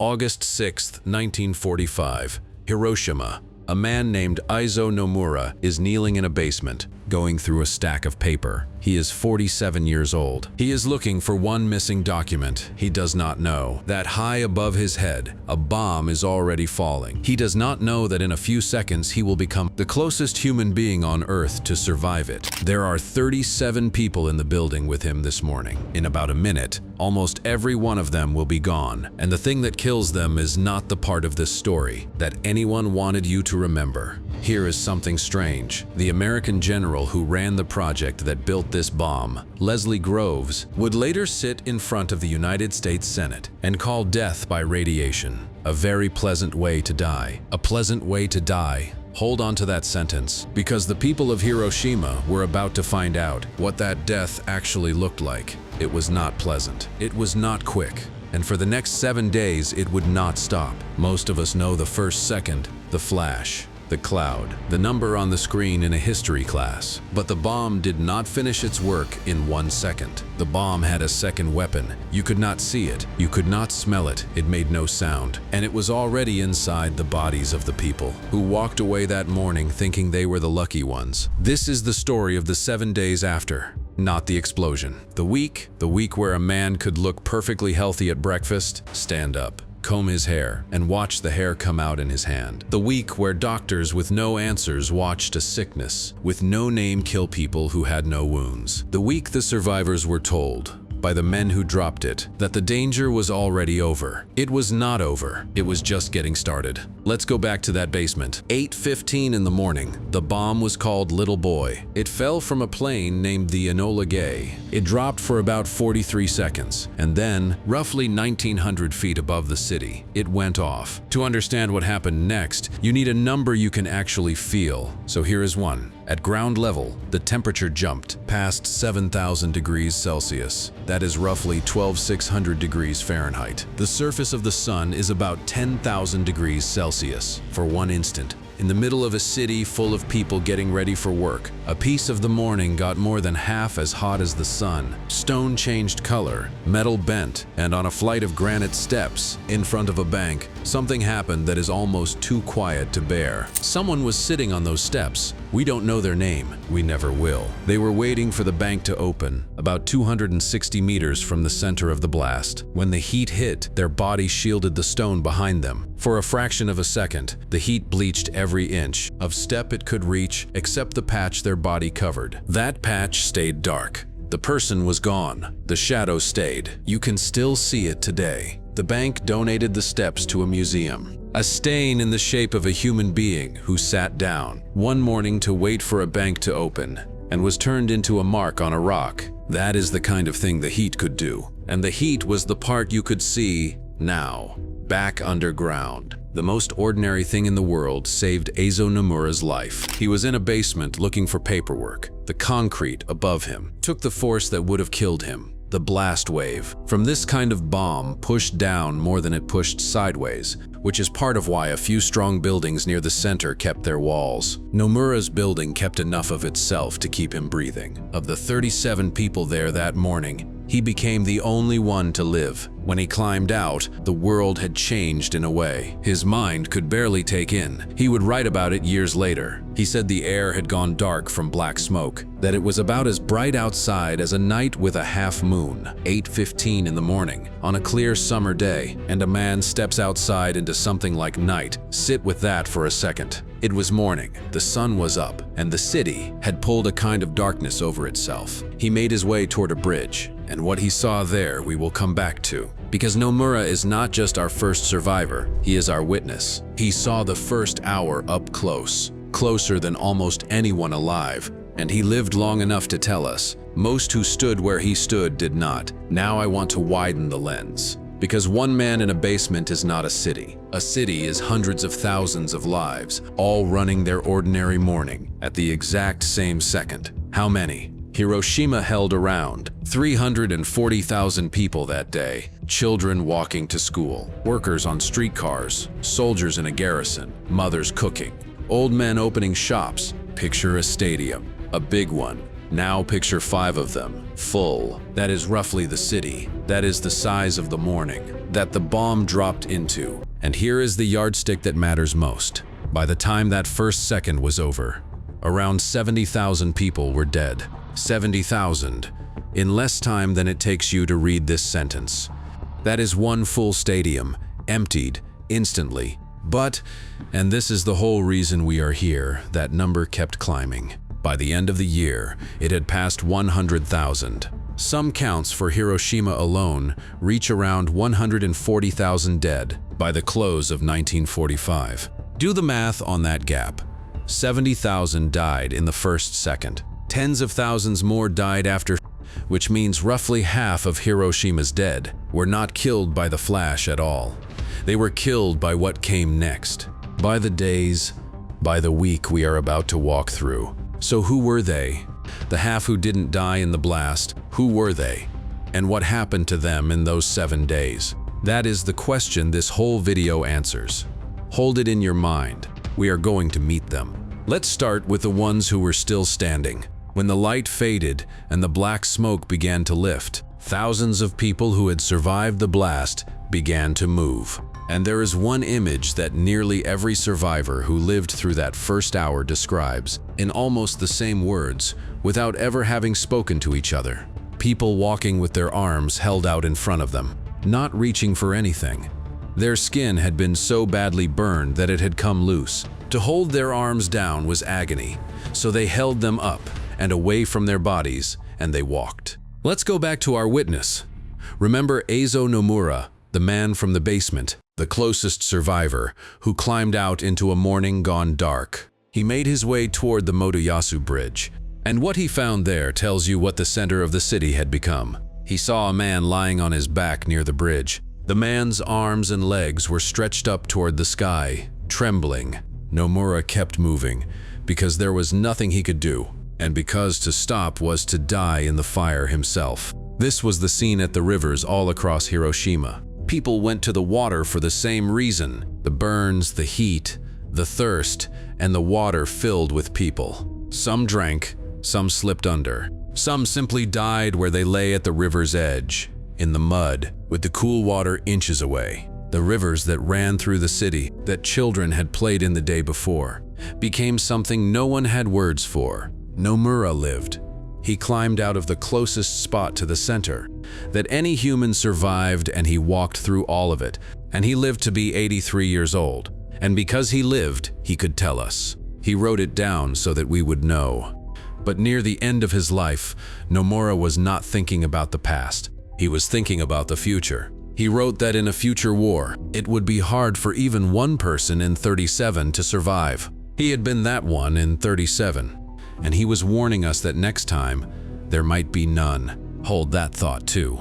August 6, 1945, Hiroshima. A man named Izo Nomura is kneeling in a basement, going through a stack of paper. He is 47 years old. He is looking for one missing document. He does not know that high above his head, a bomb is already falling. He does not know that in a few seconds he will become the closest human being on Earth to survive it. There are 37 people in the building with him this morning. In about a minute, almost every one of them will be gone. And the thing that kills them is not the part of this story that anyone wanted you to remember. Here is something strange. The American general who ran the project that built this bomb, Leslie Groves, would later sit in front of the United States Senate and call death by radiation a very pleasant way to die. A pleasant way to die. Hold on to that sentence, because the people of Hiroshima were about to find out what that death actually looked like. It was not pleasant. It was not quick. And for the next 7 days, it would not stop. Most of us know the first second, the flash, the cloud, the number on the screen in a history class. But the bomb did not finish its work in 1 second. The bomb had a second weapon. You could not see it. You could not smell it. It made no sound. And it was already inside the bodies of the people who walked away that morning thinking they were the lucky ones. This is the story of the 7 days after. Not the explosion. The week where a man could look perfectly healthy at breakfast, stand up, comb his hair, and watch the hair come out in his hand. The week where doctors with no answers watched a sickness with no name kill people who had no wounds. The week the survivors were told by the men who dropped it that the danger was already over. It was not over. It was just getting started. Let's go back to that basement. 8:15 in the morning, the bomb was called Little Boy. It fell from a plane named the Enola Gay. It dropped for about 43 seconds, and then, roughly 1,900 feet above the city, it went off. To understand what happened next, you need a number you can actually feel. So here is one. At ground level, the temperature jumped past 7,000 degrees Celsius. That is roughly 12,600 degrees Fahrenheit. The surface of the sun is about 10,000 degrees Celsius. For one instant, in the middle of a city full of people getting ready for work, a piece of the morning got more than half as hot as the sun. Stone changed color, metal bent, and on a flight of granite steps in front of a bank, something happened that is almost too quiet to bear. Someone was sitting on those steps. We don't know their name. We never will. They were waiting for the bank to open, about 260 meters from the center of the blast. When the heat hit, their body shielded the stone behind them. For a fraction of a second, the heat bleached every inch of step it could reach except the patch their body covered. That patch stayed dark. The person was gone. The shadow stayed. You can still see it today. The bank donated the steps to a museum. A stain in the shape of a human being who sat down one morning to wait for a bank to open and was turned into a mark on a rock. That is the kind of thing the heat could do. And the heat was the part you could see now, back underground. The most ordinary thing in the world saved Izo Nomura's life. He was in a basement looking for paperwork. The concrete above him took the force that would have killed him. The blast wave from this kind of bomb pushed down more than it pushed sideways, which is part of why a few strong buildings near the center kept their walls. Nomura's building kept enough of itself to keep him breathing. Of the 37 people there that morning, he became the only one to live. When he climbed out, the world had changed in a way his mind could barely take in. He would write about it years later. He said the air had gone dark from black smoke, that it was about as bright outside as a night with a half moon. 8:15 in the morning, on a clear summer day, and a man steps outside into something like night. Sit with that for a second. It was morning, the sun was up, and the city had pulled a kind of darkness over itself. He made his way toward a bridge, and what he saw there we will come back to. Because Nomura is not just our first survivor, he is our witness. He saw the first hour up close, closer than almost anyone alive, and he lived long enough to tell us. Most who stood where he stood did not. Now I want to widen the lens. Because one man in a basement is not a city. A city is hundreds of thousands of lives, all running their ordinary morning at the exact same second. How many? Hiroshima held around 340,000 people that day. Children walking to school, workers on streetcars, soldiers in a garrison, mothers cooking, old men opening shops. Picture a stadium, a big one, Now picture 5 of them, full. That is roughly the city. That is the size of the morning that the bomb dropped into. And here is the yardstick that matters most. By the time that first second was over, around 70,000 people were dead. 70,000. In less time than it takes you to read this sentence. That is one full stadium, emptied, instantly. But, and this is the whole reason we are here, that number kept climbing. By the end of the year, it had passed 100,000. Some counts for Hiroshima alone reach around 140,000 dead by the close of 1945. Do the math on that gap. 70,000 died in the first second. Tens of thousands more died after, which means roughly half of Hiroshima's dead were not killed by the flash at all. They were killed by what came next, by the days, by the week we are about to walk through. So who were they? The half who didn't die in the blast, who were they? And what happened to them in those 7 days? That is the question this whole video answers. Hold it in your mind. We are going to meet them. Let's start with the ones who were still standing. When the light faded and the black smoke began to lift, thousands of people who had survived the blast began to move. And there is one image that nearly every survivor who lived through that first hour describes, in almost the same words, without ever having spoken to each other. People walking with their arms held out in front of them, not reaching for anything. Their skin had been so badly burned that it had come loose. To hold their arms down was agony, so they held them up and away from their bodies, and they walked. Let's go back to our witness. Remember Eizo Nomura, the man from the basement, the closest survivor, who climbed out into a morning gone dark. He made his way toward the Motoyasu Bridge, and what he found there tells you what the center of the city had become. He saw a man lying on his back near the bridge. The man's arms and legs were stretched up toward the sky, trembling. Nomura kept moving, because there was nothing he could do, and because to stop was to die in the fire himself. This was the scene at the rivers all across Hiroshima. People went to the water for the same reason: the burns, the heat, the thirst, and the water filled with people. Some drank, some slipped under. Some simply died where they lay at the river's edge, in the mud, with the cool water inches away. The rivers that ran through the city, that children had played in the day before, became something no one had words for. Nomura lived. He climbed out of the closest spot to the center, that any human survived, and he walked through all of it, and he lived to be 83 years old. And because he lived, he could tell us. He wrote it down so that we would know. But near the end of his life, Nomura was not thinking about the past. He was thinking about the future. He wrote that in a future war, it would be hard for even one person in 37 to survive. He had been that one in 37. And he was warning us that next time, there might be none. Hold that thought too.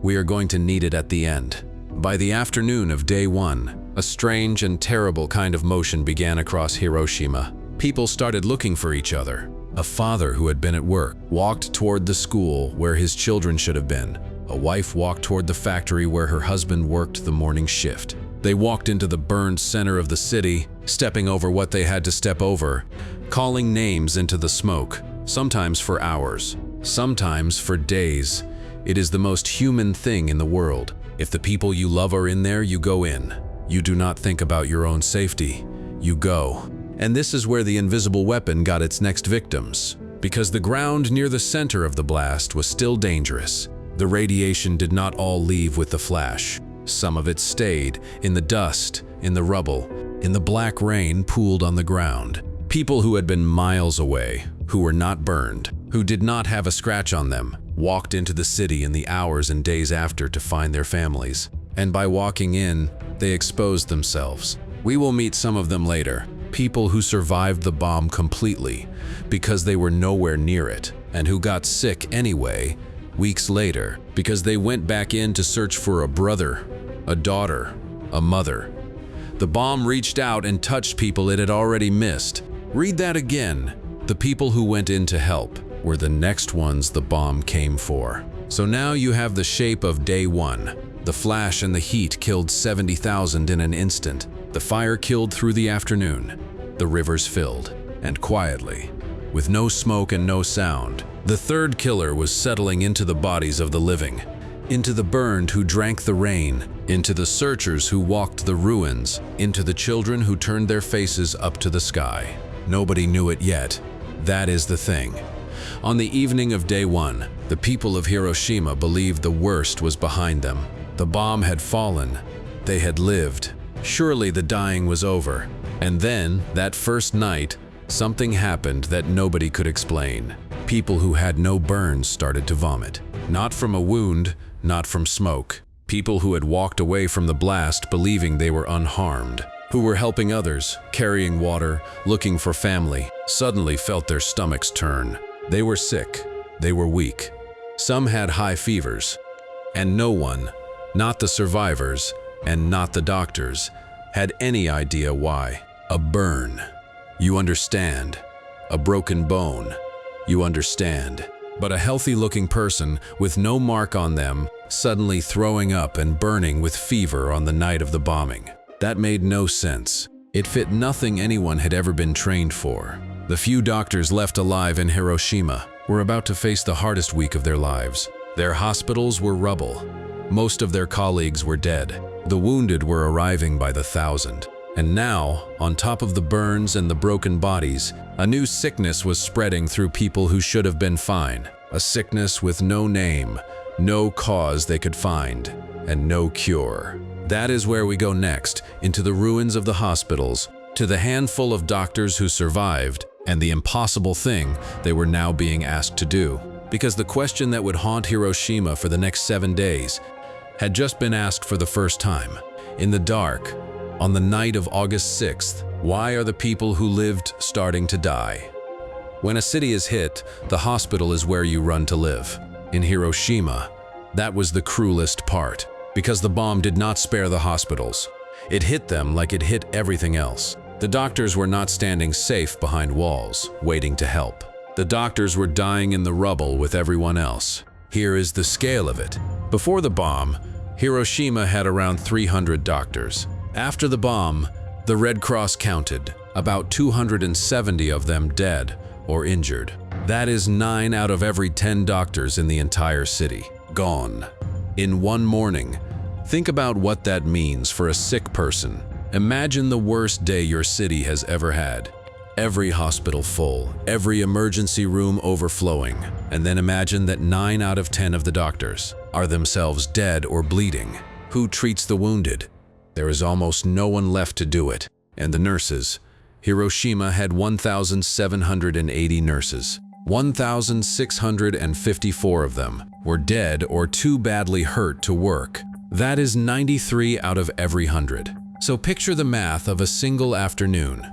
We are going to need it at the end. By the afternoon of day 1, a strange and terrible kind of motion began across Hiroshima. People started looking for each other. A father who had been at work walked toward the school where his children should have been. A wife walked toward the factory where her husband worked the morning shift. They walked into the burned center of the city, stepping over what they had to step over, calling names into the smoke, sometimes for hours, sometimes for days. It is the most human thing in the world. If the people you love are in there, you go in. You do not think about your own safety. You go. And this is where the invisible weapon got its next victims. Because the ground near the center of the blast was still dangerous. The radiation did not all leave with the flash. Some of it stayed in the dust, in the rubble, in the black rain pooled on the ground. People who had been miles away, who were not burned, who did not have a scratch on them, walked into the city in the hours and days after to find their families. And by walking in, they exposed themselves. We will meet some of them later. People who survived the bomb completely because they were nowhere near it, and who got sick anyway weeks later because they went back in to search for a brother, a daughter, a mother. The bomb reached out and touched people it had already missed. Read that again. The people who went in to help were the next ones the bomb came for. So now you have the shape of day 1. The flash and the heat killed 70,000 in an instant. The fire killed through the afternoon. The rivers filled, and quietly, with no smoke and no sound. The third killer was settling into the bodies of the living, into the burned who drank the rain, into the searchers who walked the ruins, into the children who turned their faces up to the sky. Nobody knew it yet. That is the thing. On the evening of day one, the people of Hiroshima believed the worst was behind them. The bomb had fallen. They had lived. Surely the dying was over. And then, that first night, something happened that nobody could explain. People who had no burns started to vomit. Not from a wound, not from smoke. People who had walked away from the blast believing they were unharmed, who were helping others, carrying water, looking for family, suddenly felt their stomachs turn. They were sick. They were weak. Some had high fevers. And no one, not the survivors, and not the doctors, had any idea why. A burn. You understand. A broken bone. You understand. But a healthy-looking person with no mark on them suddenly throwing up and burning with fever on the night of the bombing. That made no sense. It fit nothing anyone had ever been trained for. The few doctors left alive in Hiroshima were about to face the hardest week of their lives. Their hospitals were rubble. Most of their colleagues were dead. The wounded were arriving by the thousand. And now, on top of the burns and the broken bodies, a new sickness was spreading through people who should have been fine. A sickness with no name, no cause they could find, and no cure. That is where we go next, into the ruins of the hospitals, to the handful of doctors who survived, and the impossible thing they were now being asked to do. Because the question that would haunt Hiroshima for the next 7 days had just been asked for the first time. In the dark, on the night of August 6th, why are the people who lived starting to die? When a city is hit, the hospital is where you run to live. In Hiroshima, that was the cruelest part, because the bomb did not spare the hospitals. It hit them like it hit everything else. The doctors were not standing safe behind walls, waiting to help. The doctors were dying in the rubble with everyone else. Here is the scale of it. Before the bomb, Hiroshima had around 300 doctors. After the bomb, the Red Cross counted about 270 of them dead or injured. That is 9 out of every 10 doctors in the entire city. Gone. In one morning. Think about what that means for a sick person. Imagine the worst day your city has ever had. Every hospital full, every emergency room overflowing, and then imagine that 9 out of 10 of the doctors are themselves dead or bleeding. Who treats the wounded? There is almost no one left to do it. And the nurses? Hiroshima had 1,780 nurses. 1,654 of them were dead or too badly hurt to work. That is 93 out of every 100. So picture the math of a single afternoon.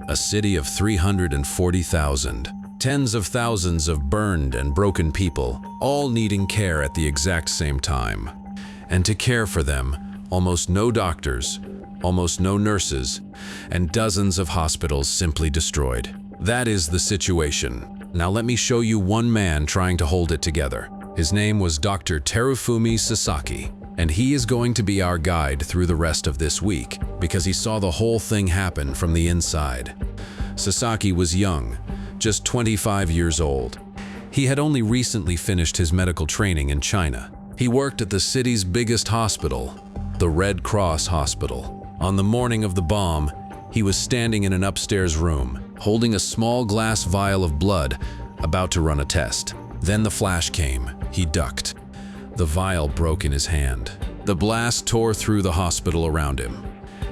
A city of 340,000. Tens of thousands of burned and broken people, all needing care at the exact same time. And to care for them, almost no doctors, almost no nurses, and dozens of hospitals simply destroyed. That is the situation. Now let me show you one man trying to hold it together. His name was Dr. Terufumi Sasaki, and he is going to be our guide through the rest of this week because he saw the whole thing happen from the inside. Sasaki was young, just 25 years old. He had only recently finished his medical training in China. He worked at the city's biggest hospital, the Red Cross Hospital. On the morning of the bomb, he was standing in an upstairs room, holding a small glass vial of blood, about to run a test. Then the flash came. He ducked. The vial broke in his hand. The blast tore through the hospital around him.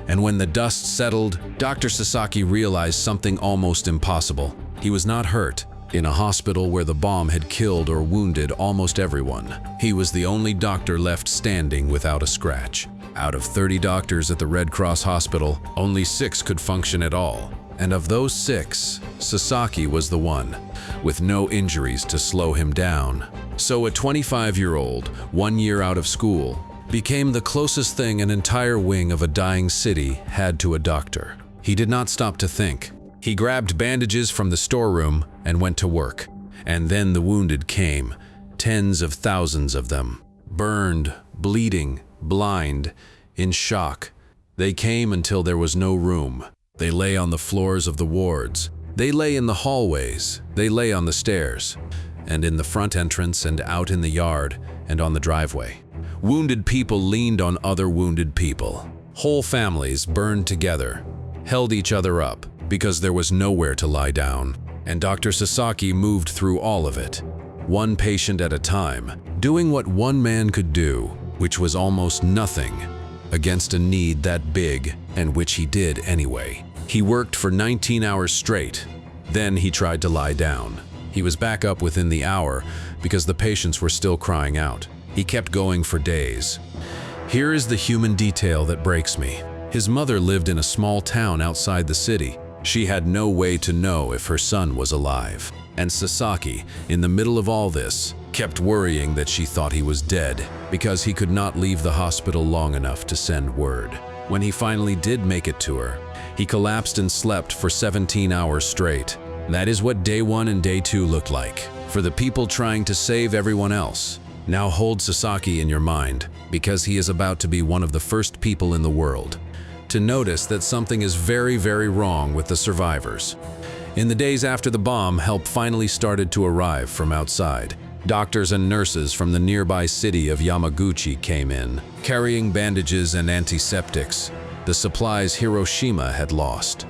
And when the dust settled, Dr. Sasaki realized something almost impossible. He was not hurt. In a hospital where the bomb had killed or wounded almost everyone, he was the only doctor left standing without a scratch. Out of 30 doctors at the Red Cross Hospital, only 6 could function at all. And of those 6, Sasaki was the one, with no injuries to slow him down. So a 25-year-old, 1 year out of school, became the closest thing an entire wing of a dying city had to a doctor. He did not stop to think. He grabbed bandages from the storeroom and went to work. And then the wounded came, tens of thousands of them, burned, bleeding, blind, in shock. They came until there was no room. They lay on the floors of the wards, They lay in the hallways, they lay on the stairs, and in the front entrance and out in the yard and on the driveway. Wounded people leaned on other wounded people. Whole families burned together, held each other up because there was nowhere to lie down. And Dr. Sasaki moved through all of it, one patient at a time, doing what one man could do, which was almost nothing, against a need that big, and which he did anyway. He worked for 19 hours straight. Then he tried to lie down. He was back up within the hour because the patients were still crying out. He kept going for days. Here is the human detail that breaks me. His mother lived in a small town outside the city. She had no way to know if her son was alive. And Sasaki, in the middle of all this, kept worrying that she thought he was dead because he could not leave the hospital long enough to send word. When he finally did make it to her, he collapsed and slept for 17 hours straight. That is what day 1 and day 2 looked like for the people trying to save everyone else. Now hold Sasaki in your mind, because he is about to be one of the first people in the world to notice that something is very, very wrong with the survivors. In the days after the bomb, help finally started to arrive from outside. Doctors and nurses from the nearby city of Yamaguchi came in, carrying bandages and antiseptics, the supplies Hiroshima had lost.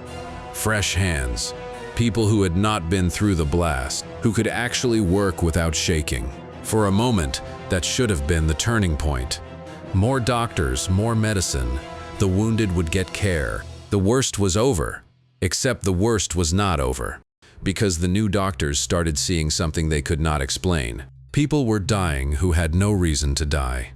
Fresh hands, people who had not been through the blast, who could actually work without shaking. For a moment, that should have been the turning point. More doctors, more medicine. The wounded would get care. The worst was over. Except the worst was not over, because the new doctors started seeing something they could not explain. People were dying who had no reason to die.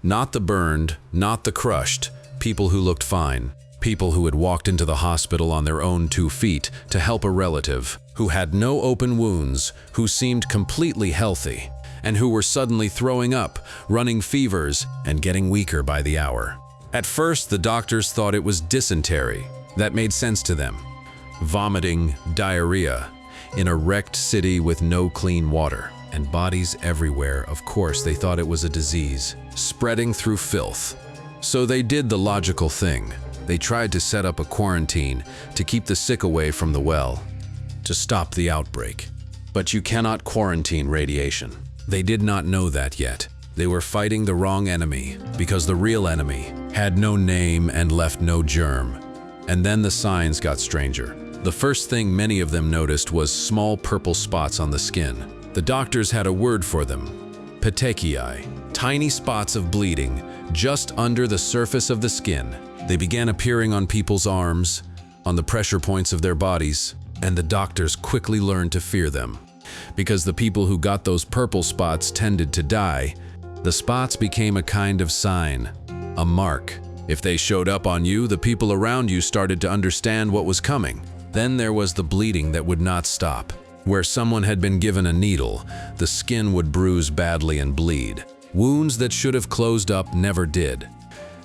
Not the burned, not the crushed, people who looked fine. People who had walked into the hospital on their own 2 feet to help a relative, who had no open wounds, who seemed completely healthy, and who were suddenly throwing up, running fevers, and getting weaker by the hour. At first, the doctors thought it was dysentery. That made sense to them. Vomiting, diarrhea, in a wrecked city with no clean water, and bodies everywhere. Of course, they thought it was a disease, spreading through filth. So they did the logical thing. They tried to set up a quarantine to keep the sick away from the well, to stop the outbreak. But you cannot quarantine radiation. They did not know that yet. They were fighting the wrong enemy, because the real enemy had no name and left no germ. And then the signs got stranger. The first thing many of them noticed was small purple spots on the skin. The doctors had a word for them: petechiae, tiny spots of bleeding just under the surface of the skin. They began appearing on people's arms, on the pressure points of their bodies, and the doctors quickly learned to fear them. Because the people who got those purple spots tended to die, the spots became a kind of sign, a mark. If they showed up on you, the people around you started to understand what was coming. Then there was the bleeding that would not stop. Where someone had been given a needle, the skin would bruise badly and bleed. Wounds that should have closed up never did.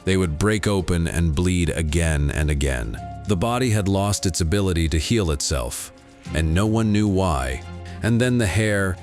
They would break open and bleed again and again. The body had lost its ability to heal itself, and no one knew why. And then the hair,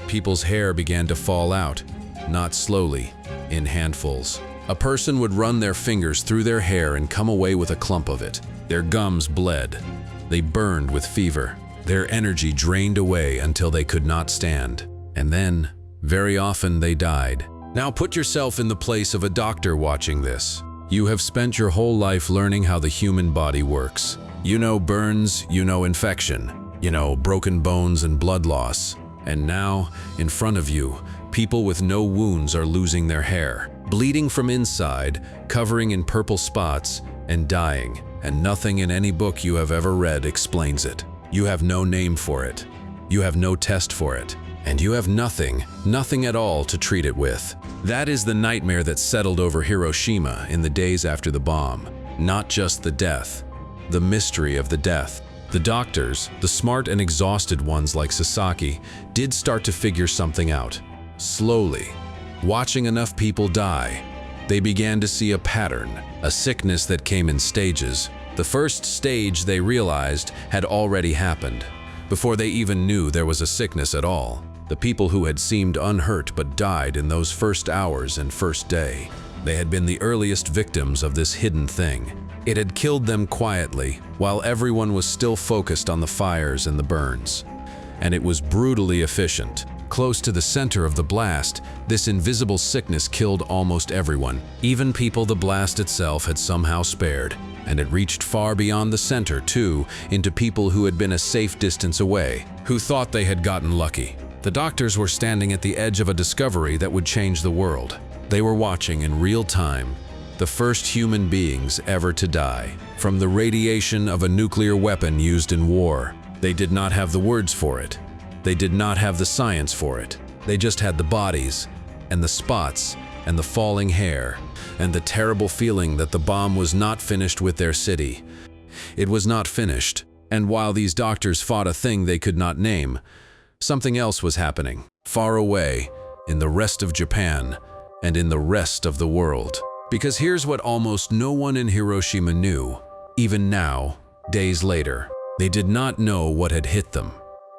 people's hair began to fall out, not slowly, in handfuls. A person would run their fingers through their hair and come away with a clump of it. Their gums bled. They burned with fever. Their energy drained away until they could not stand. And then, very often, they died. Now put yourself in the place of a doctor watching this. You have spent your whole life learning how the human body works. You know burns, you know infection, you know broken bones and blood loss. And now, in front of you, people with no wounds are losing their hair, bleeding from inside, covering in purple spots, and dying. And nothing in any book you have ever read explains it. You have no name for it. You have no test for it. And you have nothing at all to treat it with. That is the nightmare that settled over Hiroshima in the days after the bomb. Not just the death, the mystery of the death. The doctors, the smart and exhausted ones like Sasaki, did start to figure something out. Slowly, watching enough people die, they began to see a pattern, a sickness that came in stages. The first stage, they realized, had already happened, before they even knew there was a sickness at all. The people who had seemed unhurt but died in those first hours and first day. They had been the earliest victims of this hidden thing. It had killed them quietly, while everyone was still focused on the fires and the burns. And it was brutally efficient. Close to the center of the blast, this invisible sickness killed almost everyone, even people the blast itself had somehow spared. And it reached far beyond the center, too, into people who had been a safe distance away, who thought they had gotten lucky. The doctors were standing at the edge of a discovery that would change the world. They were watching in real time the first human beings ever to die from the radiation of a nuclear weapon used in war. They did not have the words for it. They did not have the science for it. They just had the bodies, and the spots, and the falling hair, and the terrible feeling that the bomb was not finished with their city. It was not finished, and while these doctors fought a thing they could not name, something else was happening, far away, in the rest of Japan, and in the rest of the world. Because here's what almost no one in Hiroshima knew, even now, days later. They did not know what had hit them.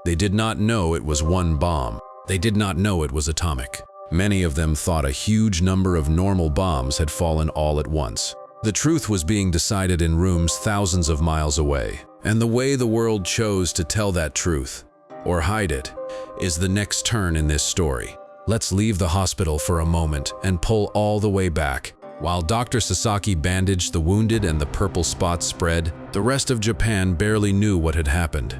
They did not know it was one bomb. They did not know it was atomic. Many of them thought a huge number of normal bombs had fallen all at once. The truth was being decided in rooms thousands of miles away. And the way the world chose to tell that truth, or hide it, is the next turn in this story. Let's leave the hospital for a moment and pull all the way back. While Dr. Sasaki bandaged the wounded and the purple spots spread, the rest of Japan barely knew what had happened.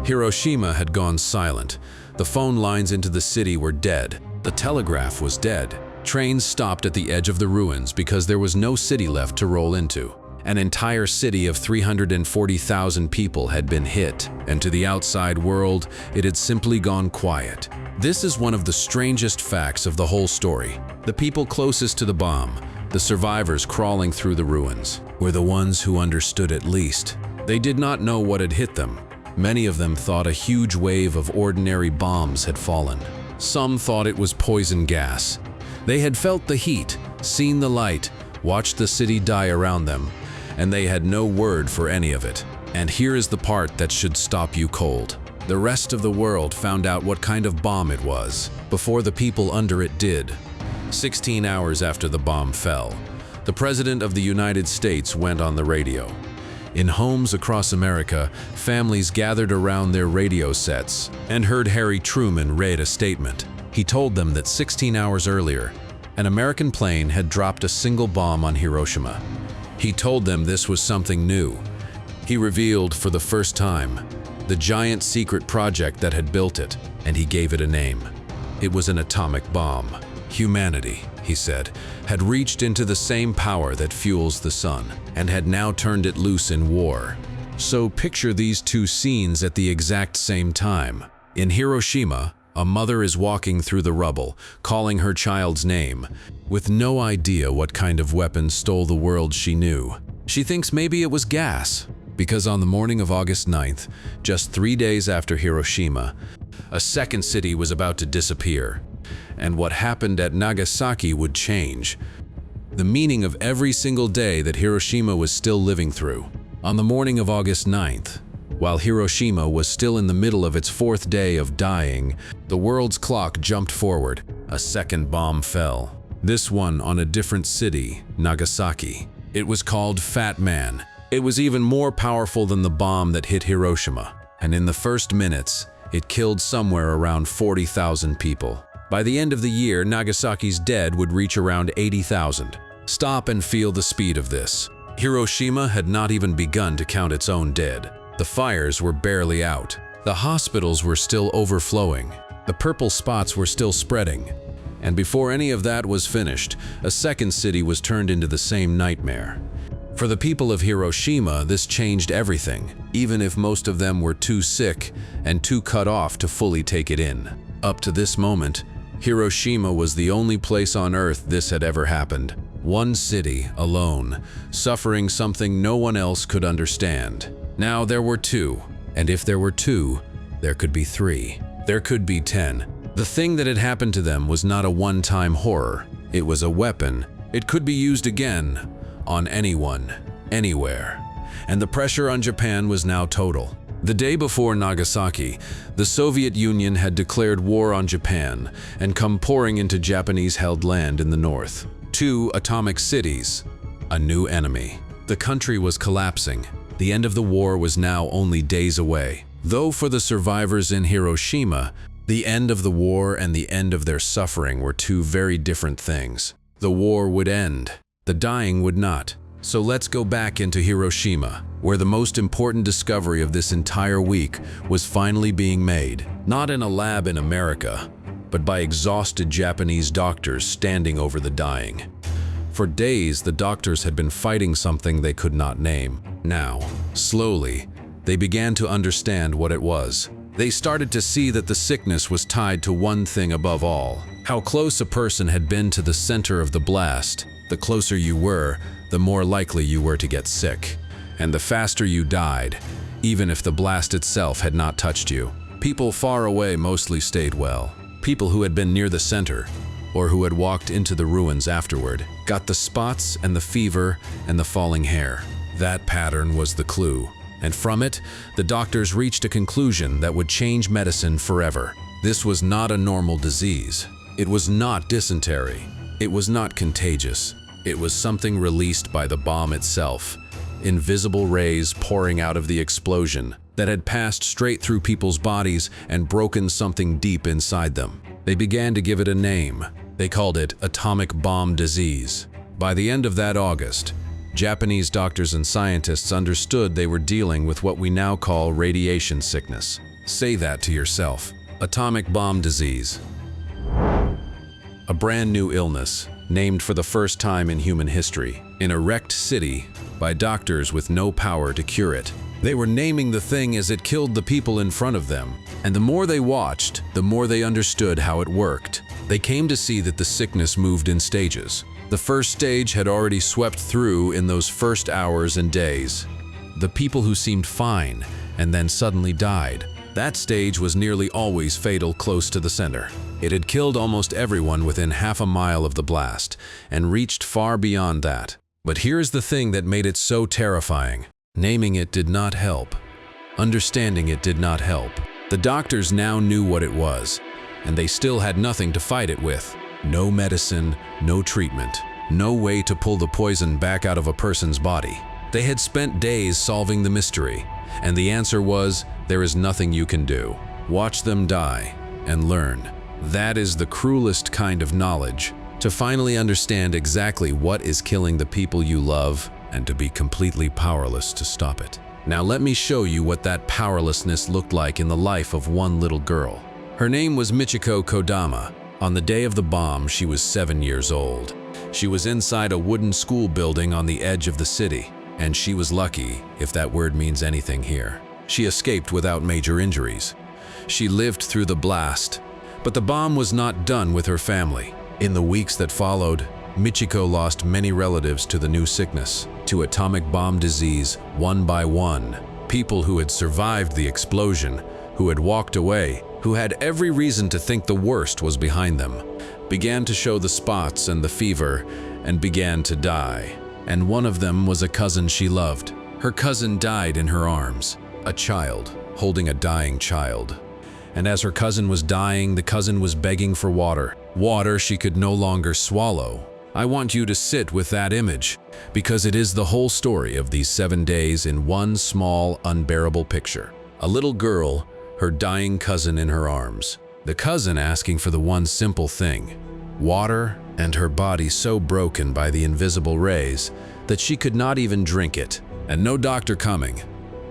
Hiroshima had gone silent. The phone lines into the city were dead. The telegraph was dead. Trains stopped at the edge of the ruins because there was no city left to roll into. An entire city of 340,000 people had been hit, and to the outside world, it had simply gone quiet. This is one of the strangest facts of the whole story. The people closest to the bomb, the survivors crawling through the ruins, were the ones who understood at least. They did not know what had hit them. Many of them thought a huge wave of ordinary bombs had fallen. Some thought it was poison gas. They had felt the heat, seen the light, watched the city die around them, and they had no word for any of it. And here is the part that should stop you cold. The rest of the world found out what kind of bomb it was before the people under it did. 16 hours after the bomb fell, the President of the United States went on the radio. In homes across America, families gathered around their radio sets and heard Harry Truman read a statement. He told them that 16 hours earlier, an American plane had dropped a single bomb on Hiroshima. He told them this was something new. He revealed for the first time the giant secret project that had built it, and he gave it a name. It was an atomic bomb. Humanity, he said, had reached into the same power that fuels the sun and had now turned it loose in war. So picture these two scenes at the exact same time. In Hiroshima, a mother is walking through the rubble, calling her child's name, with no idea what kind of weapon stole the world she knew. She thinks maybe it was gas, because on the morning of August 9th, just 3 days after Hiroshima, a second city was about to disappear. And what happened at Nagasaki would change the meaning of every single day that Hiroshima was still living through. On the morning of August 9th, while Hiroshima was still in the middle of its 4th day of dying, the world's clock jumped forward. A second bomb fell. This one on a different city, Nagasaki. It was called Fat Man. It was even more powerful than the bomb that hit Hiroshima. And in the first minutes, it killed somewhere around 40,000 people. By the end of the year, Nagasaki's dead would reach around 80,000. Stop and feel the speed of this. Hiroshima had not even begun to count its own dead. The fires were barely out. The hospitals were still overflowing. The purple spots were still spreading. And before any of that was finished, a second city was turned into the same nightmare. For the people of Hiroshima, this changed everything, even if most of them were too sick and too cut off to fully take it in. Up to this moment, Hiroshima was the only place on Earth this had ever happened. One city, alone, suffering something no one else could understand. Now there were two, and if there were two, there could be 3. There could be 10. The thing that had happened to them was not a one-time horror. It was a weapon. It could be used again, on anyone, anywhere. And the pressure on Japan was now total. The day before Nagasaki, the Soviet Union had declared war on Japan and come pouring into Japanese-held land in the north. 2 atomic cities, a new enemy. The country was collapsing. The end of the war was now only days away. Though for the survivors in Hiroshima, the end of the war and the end of their suffering were two very different things. The war would end. The dying would not. So let's go back into Hiroshima, where the most important discovery of this entire week was finally being made. Not in a lab in America, but by exhausted Japanese doctors standing over the dying. For days, the doctors had been fighting something they could not name. Now, slowly, they began to understand what it was. They started to see that the sickness was tied to one thing above all: how close a person had been to the center of the blast. The closer you were, the more likely you were to get sick. And the faster you died, even if the blast itself had not touched you. People far away mostly stayed well. People who had been near the center, or who had walked into the ruins afterward, got the spots and the fever and the falling hair. That pattern was the clue. And from it, the doctors reached a conclusion that would change medicine forever. This was not a normal disease. It was not dysentery. It was not contagious. It was something released by the bomb itself. Invisible rays pouring out of the explosion that had passed straight through people's bodies and broken something deep inside them. They began to give it a name. They called it atomic bomb disease. By the end of that August, Japanese doctors and scientists understood they were dealing with what we now call radiation sickness. Say that to yourself. Atomic bomb disease. A brand new illness, named for the first time in human history, in a wrecked city by doctors with no power to cure it. They were naming the thing as it killed the people in front of them, and the more they watched, the more they understood how it worked. They came to see that the sickness moved in stages. The first stage had already swept through in those first hours and days. The people who seemed fine and then suddenly died. That stage was nearly always fatal close to the center. It had killed almost everyone within half a mile of the blast and reached far beyond that. But here's the thing that made it so terrifying. Naming it did not help. Understanding it did not help. The doctors now knew what it was, and they still had nothing to fight it with. No medicine, no treatment, no way to pull the poison back out of a person's body. They had spent days solving the mystery, and the answer was, there is nothing you can do. Watch them die and learn. That is the cruelest kind of knowledge, to finally understand exactly what is killing the people you love and to be completely powerless to stop it. Now let me show you what that powerlessness looked like in the life of one little girl. Her name was Michiko Kodama. On the day of the bomb, she was 7 years old. She was inside a wooden school building on the edge of the city, and she was lucky, if that word means anything here. She escaped without major injuries. She lived through the blast, but the bomb was not done with her family. In the weeks that followed, Michiko lost many relatives to the new sickness, to atomic bomb disease, one by one. People who had survived the explosion, who had walked away, who had every reason to think the worst was behind them, began to show the spots and the fever, and began to die. And one of them was a cousin she loved. Her cousin died in her arms, a child, holding a dying child. And as her cousin was dying, the cousin was begging for water. Water she could no longer swallow. I want you to sit with that image, because it is the whole story of these 7 days in one small, unbearable picture. A little girl, her dying cousin in her arms. The cousin asking for the one simple thing, water, and her body so broken by the invisible rays that she could not even drink it. And no doctor coming,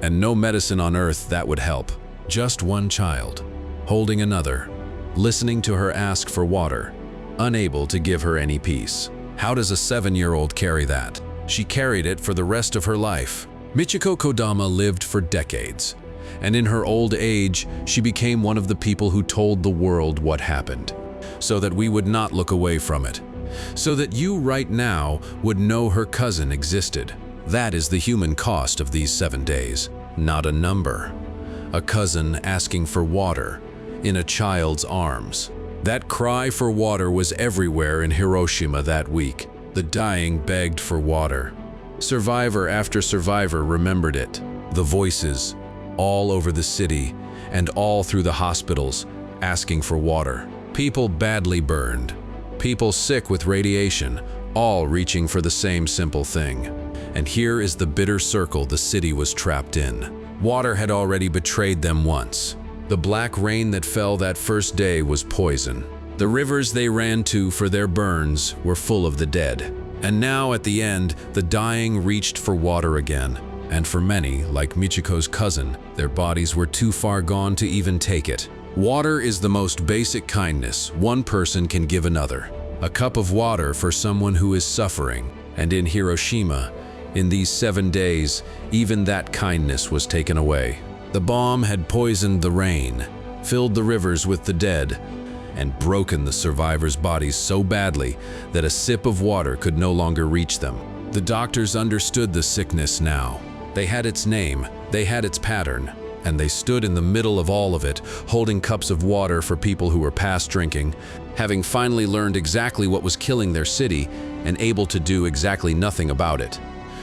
and no medicine on earth that would help. Just one child, holding another, listening to her ask for water, unable to give her any peace. How does a 7-year-old carry that? She carried it for the rest of her life. Michiko Kodama lived for decades, and in her old age, she became one of the people who told the world what happened, so that we would not look away from it, so that you right now would know her cousin existed. That is the human cost of these 7 days, not a number. A cousin asking for water in a child's arms. That cry for water was everywhere in Hiroshima that week. The dying begged for water. Survivor after survivor remembered it. The voices, all over the city and all through the hospitals, asking for water. People badly burned. People sick with radiation, all reaching for the same simple thing. And here is the bitter circle the city was trapped in. Water had already betrayed them once. The black rain that fell that first day was poison. The rivers they ran to for their burns were full of the dead. And now, at the end, the dying reached for water again. And for many, like Michiko's cousin, their bodies were too far gone to even take it. Water is the most basic kindness one person can give another. A cup of water for someone who is suffering. And in Hiroshima, in these 7 days, even that kindness was taken away. The bomb had poisoned the rain, filled the rivers with the dead, and broken the survivors' bodies so badly that a sip of water could no longer reach them. The doctors understood the sickness now. They had its name, they had its pattern, and they stood in the middle of all of it, holding cups of water for people who were past drinking, having finally learned exactly what was killing their city and able to do exactly nothing about it.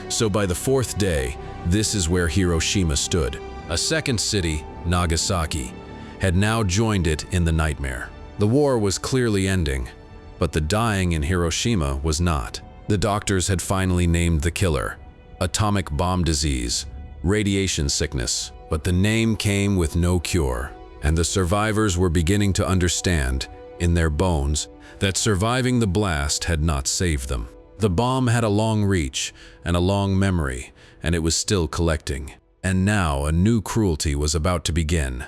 So by the 4th day, this is where Hiroshima stood. A second city, Nagasaki, had now joined it in the nightmare. The war was clearly ending, but the dying in Hiroshima was not. The doctors had finally named the killer: atomic bomb disease, radiation sickness, but the name came with no cure, and the survivors were beginning to understand, in their bones, that surviving the blast had not saved them. The bomb had a long reach and a long memory, and it was still collecting. And now a new cruelty was about to begin.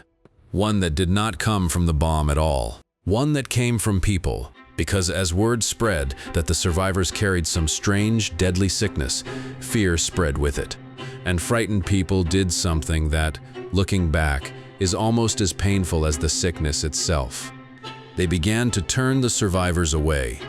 One that did not come from the bomb at all. One that came from people, because as word spread that the survivors carried some strange, deadly sickness, fear spread with it. And frightened people did something that, looking back, is almost as painful as the sickness itself. They began to turn the survivors away.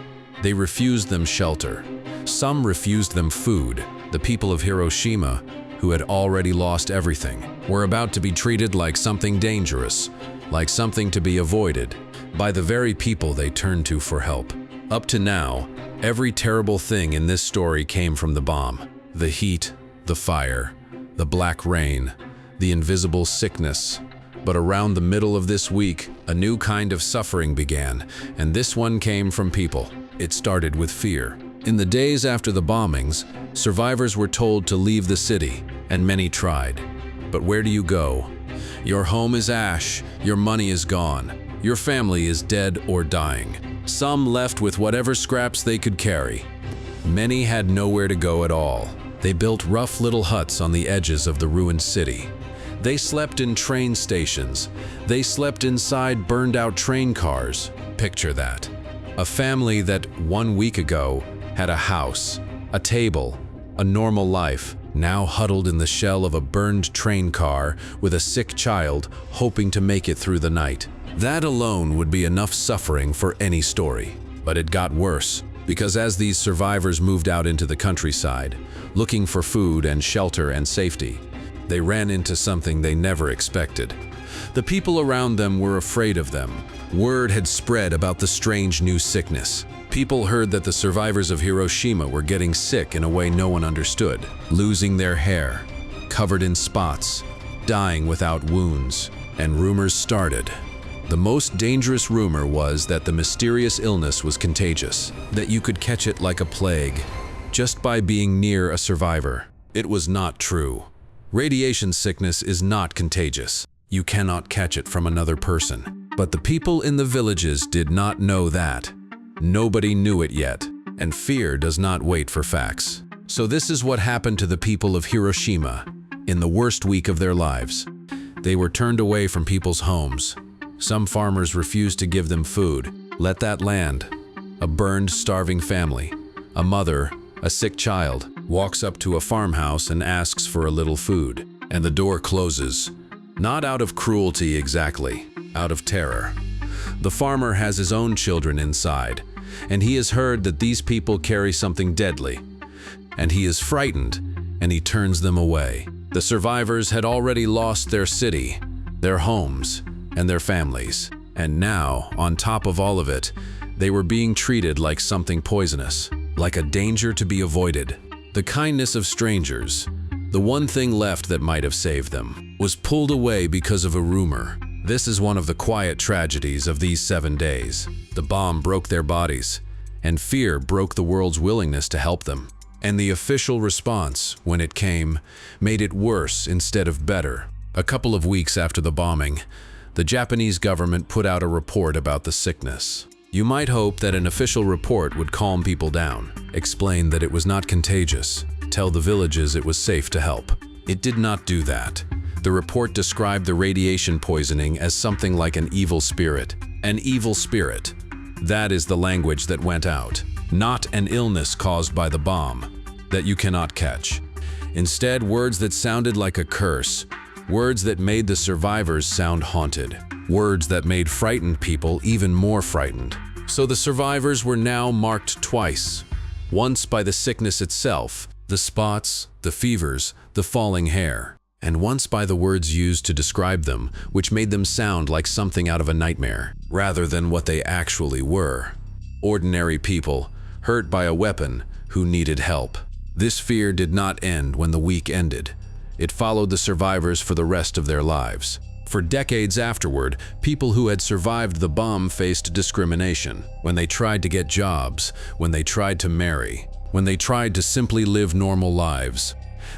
They refused them shelter. Some refused them food. The people of Hiroshima, who had already lost everything, were about to be treated like something dangerous, like something to be avoided, by the very people they turned to for help. Up to now, every terrible thing in this story came from the bomb. The heat, the fire, the black rain, the invisible sickness. But around the middle of this week, a new kind of suffering began, and this one came from people. It started with fear. In the days after the bombings, survivors were told to leave the city, and many tried. But where do you go? Your home is ash, your money is gone, your family is dead or dying. Some left with whatever scraps they could carry. Many had nowhere to go at all. They built rough little huts on the edges of the ruined city. They slept in train stations. They slept inside burned-out train cars. Picture that. A family that 1 week ago had a house, a table, a normal life, now huddled in the shell of a burned train car with a sick child hoping to make it through the night. That alone would be enough suffering for any story. But it got worse, because as these survivors moved out into the countryside, looking for food and shelter and safety, they ran into something they never expected. The people around them were afraid of them. Word had spread about the strange new sickness. People heard that the survivors of Hiroshima were getting sick in a way no one understood, losing their hair, covered in spots, dying without wounds, and rumors started. The most dangerous rumor was that the mysterious illness was contagious, that you could catch it like a plague, just by being near a survivor. It was not true. Radiation sickness is not contagious. You cannot catch it from another person. But the people in the villages did not know that. Nobody knew it yet, and fear does not wait for facts. So this is what happened to the people of Hiroshima in the worst week of their lives. They were turned away from people's homes. Some farmers refused to give them food. Let that land. A burned, starving family, a mother, a sick child, walks up to a farmhouse and asks for a little food, and the door closes. Not out of cruelty exactly, out of terror. The farmer has his own children inside, and he has heard that these people carry something deadly, and he is frightened, and he turns them away. The survivors had already lost their city, their homes, and their families, and now, on top of all of it, they were being treated like something poisonous, like a danger to be avoided. The kindness of strangers, the one thing left that might have saved them, was pulled away because of a rumor. This is one of the quiet tragedies of these 7 days. The bomb broke their bodies, and fear broke the world's willingness to help them. And the official response, when it came, made it worse instead of better. A couple of weeks after the bombing, the Japanese government put out a report about the sickness. You might hope that an official report would calm people down, explain that it was not contagious, tell the villages it was safe to help. It did not do that. The report described the radiation poisoning as something like an evil spirit. An evil spirit. That is the language that went out. Not an illness caused by the bomb that you cannot catch. Instead, words that sounded like a curse. Words that made the survivors sound haunted. Words that made frightened people even more frightened. So the survivors were now marked twice. Once by the sickness itself, the spots, the fevers, the falling hair. And once by the words used to describe them, which made them sound like something out of a nightmare, rather than what they actually were. Ordinary people, hurt by a weapon, who needed help. This fear did not end when the week ended. It followed the survivors for the rest of their lives. For decades afterward, people who had survived the bomb faced discrimination when they tried to get jobs, when they tried to marry, when they tried to simply live normal lives.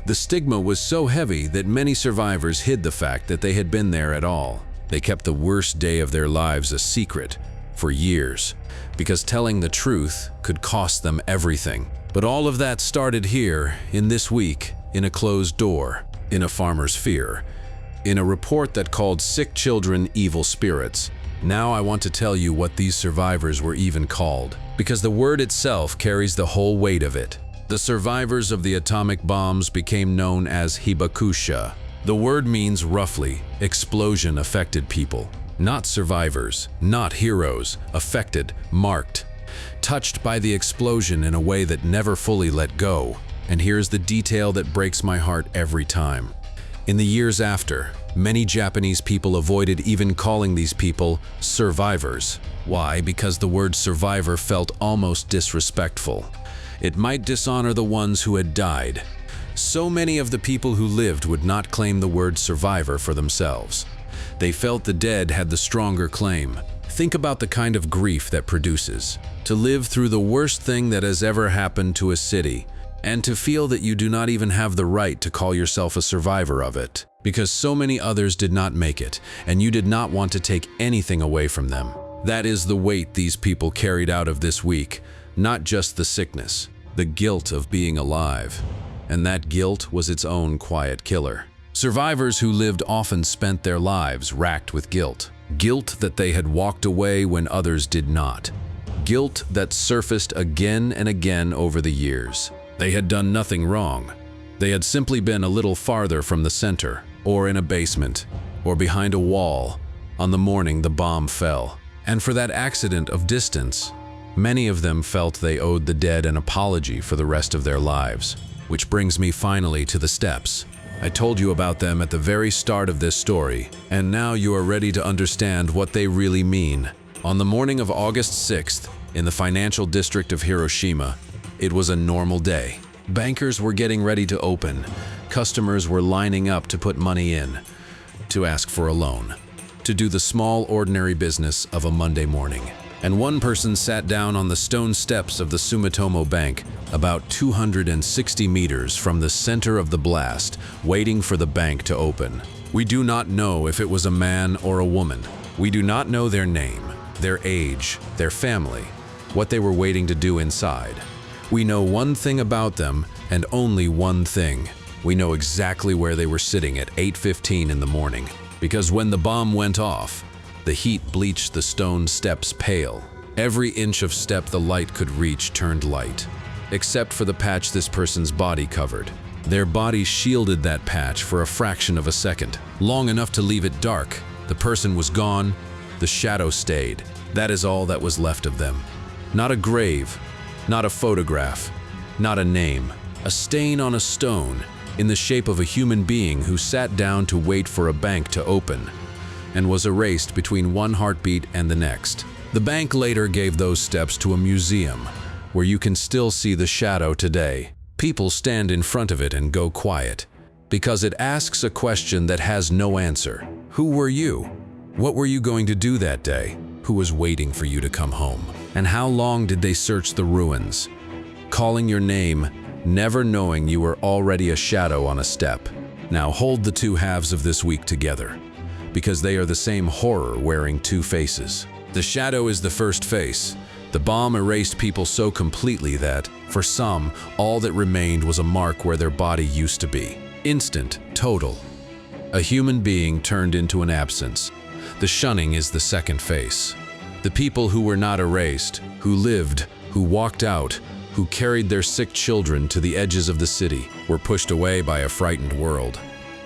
The stigma was so heavy that many survivors hid the fact that they had been there at all. They kept the worst day of their lives a secret for years, because telling the truth could cost them everything. But all of that started here, in this week, in a closed door, in a farmer's fear, in a report that called sick children evil spirits. Now I want to tell you what these survivors were even called, because the word itself carries the whole weight of it. The survivors of the atomic bombs became known as hibakusha. The word means roughly, explosion-affected people. Not survivors, not heroes, affected, marked, touched by the explosion in a way that never fully let go. And here's the detail that breaks my heart every time. In the years after, many Japanese people avoided even calling these people survivors. Why? Because the word survivor felt almost disrespectful. It might dishonor the ones who had died. So many of the people who lived would not claim the word survivor for themselves. They felt the dead had the stronger claim. Think about the kind of grief that produces. To live through the worst thing that has ever happened to a city, and to feel that you do not even have the right to call yourself a survivor of it, because so many others did not make it, and you did not want to take anything away from them. That is the weight these people carried out of this week, not just the sickness, the guilt of being alive. And that guilt was its own quiet killer. Survivors who lived often spent their lives racked with guilt. Guilt that they had walked away when others did not. Guilt that surfaced again and again over the years. They had done nothing wrong. They had simply been a little farther from the center, or in a basement, or behind a wall, on the morning the bomb fell. And for that accident of distance, many of them felt they owed the dead an apology for the rest of their lives. Which brings me finally to the steps. I told you about them at the very start of this story, and now you are ready to understand what they really mean. On the morning of August 6th, in the financial district of Hiroshima, it was a normal day. Bankers were getting ready to open. Customers were lining up to put money in, to ask for a loan, to do the small, ordinary business of a Monday morning. And one person sat down on the stone steps of the Sumitomo Bank, about 260 meters from the center of the blast, waiting for the bank to open. We do not know if it was a man or a woman. We do not know their name, their age, their family, what they were waiting to do inside. We know one thing about them, and only one thing. We know exactly where they were sitting at 8:15 in the morning, because when the bomb went off, the heat bleached the stone steps pale. Every inch of step the light could reach turned light, except for the patch this person's body covered. Their body shielded that patch for a fraction of a second, long enough to leave it dark. The person was gone, the shadow stayed. That is all that was left of them. Not a grave, not a photograph, not a name. A stain on a stone, in the shape of a human being who sat down to wait for a bank to open, and was erased between one heartbeat and the next. The bank later gave those steps to a museum, where you can still see the shadow today. People stand in front of it and go quiet, because it asks a question that has no answer. Who were you? What were you going to do that day? Who was waiting for you to come home? And how long did they search the ruins? Calling your name, never knowing you were already a shadow on a step. Now hold the two halves of this week together, because they are the same horror wearing two faces. The shadow is the first face. The bomb erased people so completely that, for some, all that remained was a mark where their body used to be. Instant, total. A human being turned into an absence. The shunning is the second face. The people who were not erased, who lived, who walked out, who carried their sick children to the edges of the city, were pushed away by a frightened world.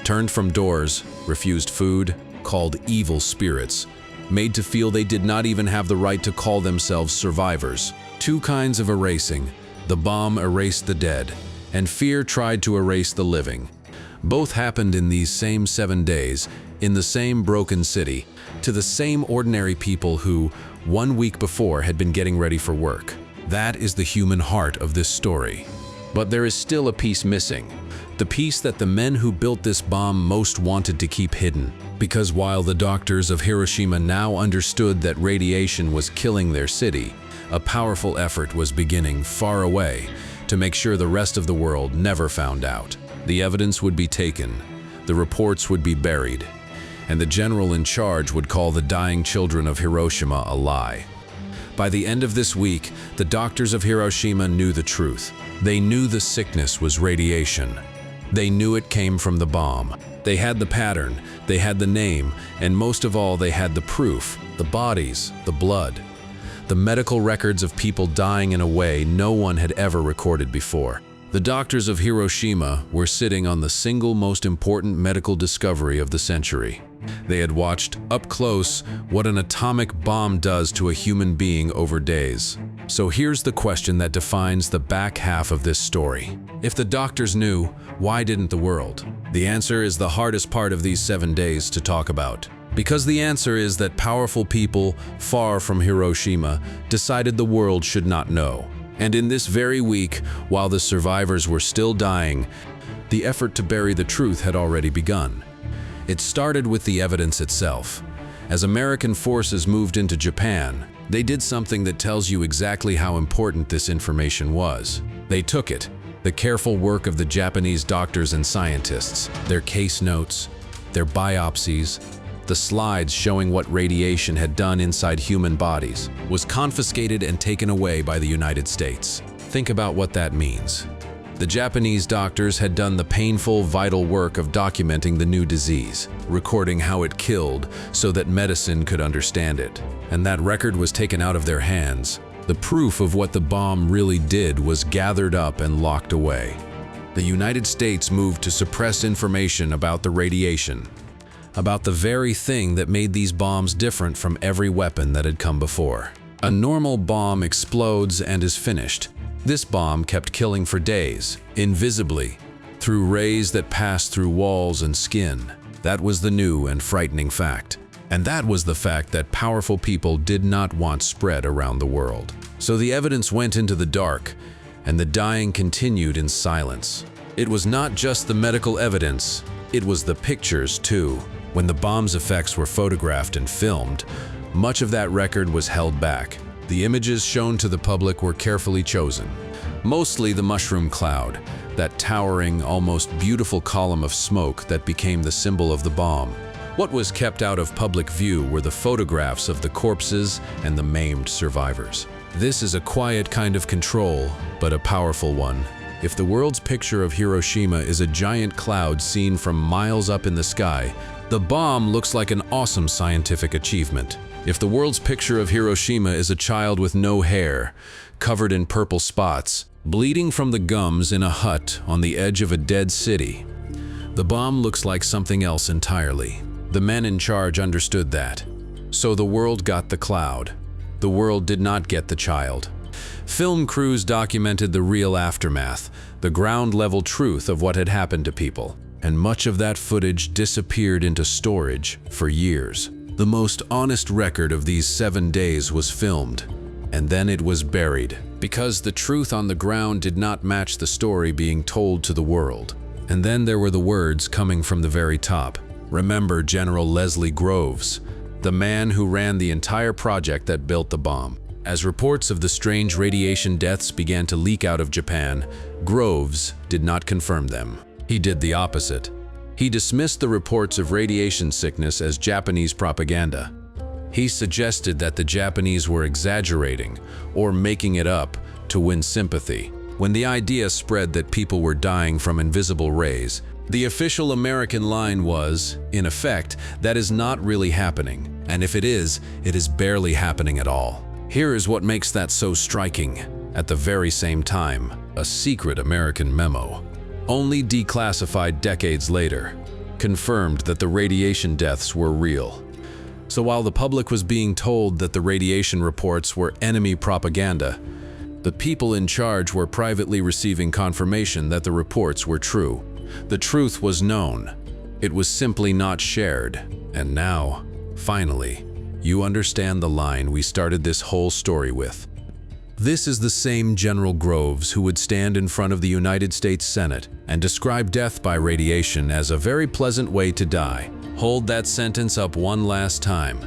Turned from doors, refused food, called evil spirits, made to feel they did not even have the right to call themselves survivors. Two kinds of erasing. The bomb erased the dead, and fear tried to erase the living. Both happened in these same 7 days, in the same broken city, to the same ordinary people who, 1 week before, had been getting ready for work. That is the human heart of this story. But there is still a piece missing. The piece that the men who built this bomb most wanted to keep hidden. Because while the doctors of Hiroshima now understood that radiation was killing their city, a powerful effort was beginning far away to make sure the rest of the world never found out. The evidence would be taken, the reports would be buried, and the general in charge would call the dying children of Hiroshima a lie. By the end of this week, the doctors of Hiroshima knew the truth. They knew the sickness was radiation. They knew it came from the bomb. They had the pattern, they had the name, and most of all, they had the proof, the bodies, the blood. The medical records of people dying in a way no one had ever recorded before. The doctors of Hiroshima were sitting on the single most important medical discovery of the century. They had watched up close what an atomic bomb does to a human being over days. So here's the question that defines the back half of this story. If the doctors knew, why didn't the world? The answer is the hardest part of these 7 days to talk about. Because the answer is that powerful people far from Hiroshima decided the world should not know. And in this very week, while the survivors were still dying, the effort to bury the truth had already begun. It started with the evidence itself. As American forces moved into Japan, they did something that tells you exactly how important this information was. They took it, the careful work of the Japanese doctors and scientists, their case notes, their biopsies, the slides showing what radiation had done inside human bodies, was confiscated and taken away by the United States. Think about what that means. The Japanese doctors had done the painful, vital work of documenting the new disease, recording how it killed so that medicine could understand it. And that record was taken out of their hands. The proof of what the bomb really did was gathered up and locked away. The United States moved to suppress information about the radiation, about the very thing that made these bombs different from every weapon that had come before. A normal bomb explodes and is finished. This bomb kept killing for days, invisibly, through rays that passed through walls and skin. That was the new and frightening fact. And that was the fact that powerful people did not want spread around the world. So the evidence went into the dark, and the dying continued in silence. It was not just the medical evidence, it was the pictures too. When the bomb's effects were photographed and filmed, much of that record was held back. The images shown to the public were carefully chosen. Mostly the mushroom cloud, that towering, almost beautiful column of smoke that became the symbol of the bomb. What was kept out of public view were the photographs of the corpses and the maimed survivors. This is a quiet kind of control, but a powerful one. If the world's picture of Hiroshima is a giant cloud seen from miles up in the sky, the bomb looks like an awesome scientific achievement. If the world's picture of Hiroshima is a child with no hair, covered in purple spots, bleeding from the gums in a hut on the edge of a dead city, the bomb looks like something else entirely. The men in charge understood that. So the world got the cloud. The world did not get the child. Film crews documented the real aftermath, the ground-level truth of what had happened to people. And much of that footage disappeared into storage for years. The most honest record of these 7 days was filmed, and then it was buried, because the truth on the ground did not match the story being told to the world. And then there were the words coming from the very top. Remember General Leslie Groves, the man who ran the entire project that built the bomb. As reports of the strange radiation deaths began to leak out of Japan, Groves did not confirm them. He did the opposite. He dismissed the reports of radiation sickness as Japanese propaganda. He suggested that the Japanese were exaggerating or making it up to win sympathy. When the idea spread that people were dying from invisible rays, the official American line was, in effect, that is not really happening, and if it is barely happening at all. Here is what makes that so striking. At the very same time, a secret American memo, only declassified decades later, confirmed that the radiation deaths were real. So while the public was being told that the radiation reports were enemy propaganda, the people in charge were privately receiving confirmation that the reports were true. The truth was known. It was simply not shared. And now, finally, you understand the line we started this whole story with. This is the same General Groves who would stand in front of the United States Senate and describe death by radiation as a very pleasant way to die. Hold that sentence up one last time,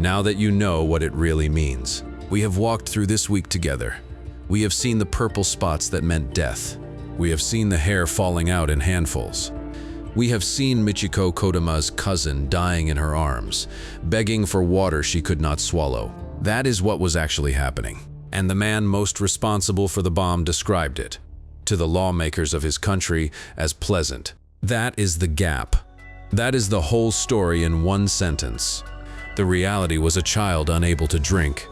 now that you know what it really means. We have walked through this week together. We have seen the purple spots that meant death. We have seen the hair falling out in handfuls. We have seen Michiko Kodama's cousin dying in her arms, begging for water she could not swallow. That is what was actually happening. And the man most responsible for the bomb described it, to the lawmakers of his country, as pleasant. That is the gap. That is the whole story in one sentence. The reality was a child unable to drink.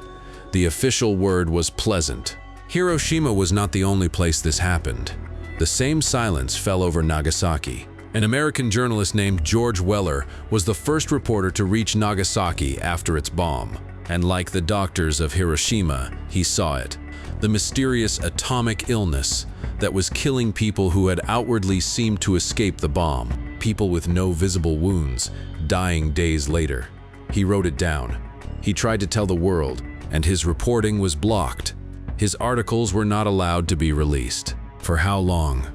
The official word was pleasant. Hiroshima was not the only place this happened. The same silence fell over Nagasaki. An American journalist named George Weller was the first reporter to reach Nagasaki after its bomb. And like the doctors of Hiroshima, he saw it. The mysterious atomic illness that was killing people who had outwardly seemed to escape the bomb. People with no visible wounds, dying days later. He wrote it down. He tried to tell the world, and his reporting was blocked. His articles were not allowed to be released. For how long?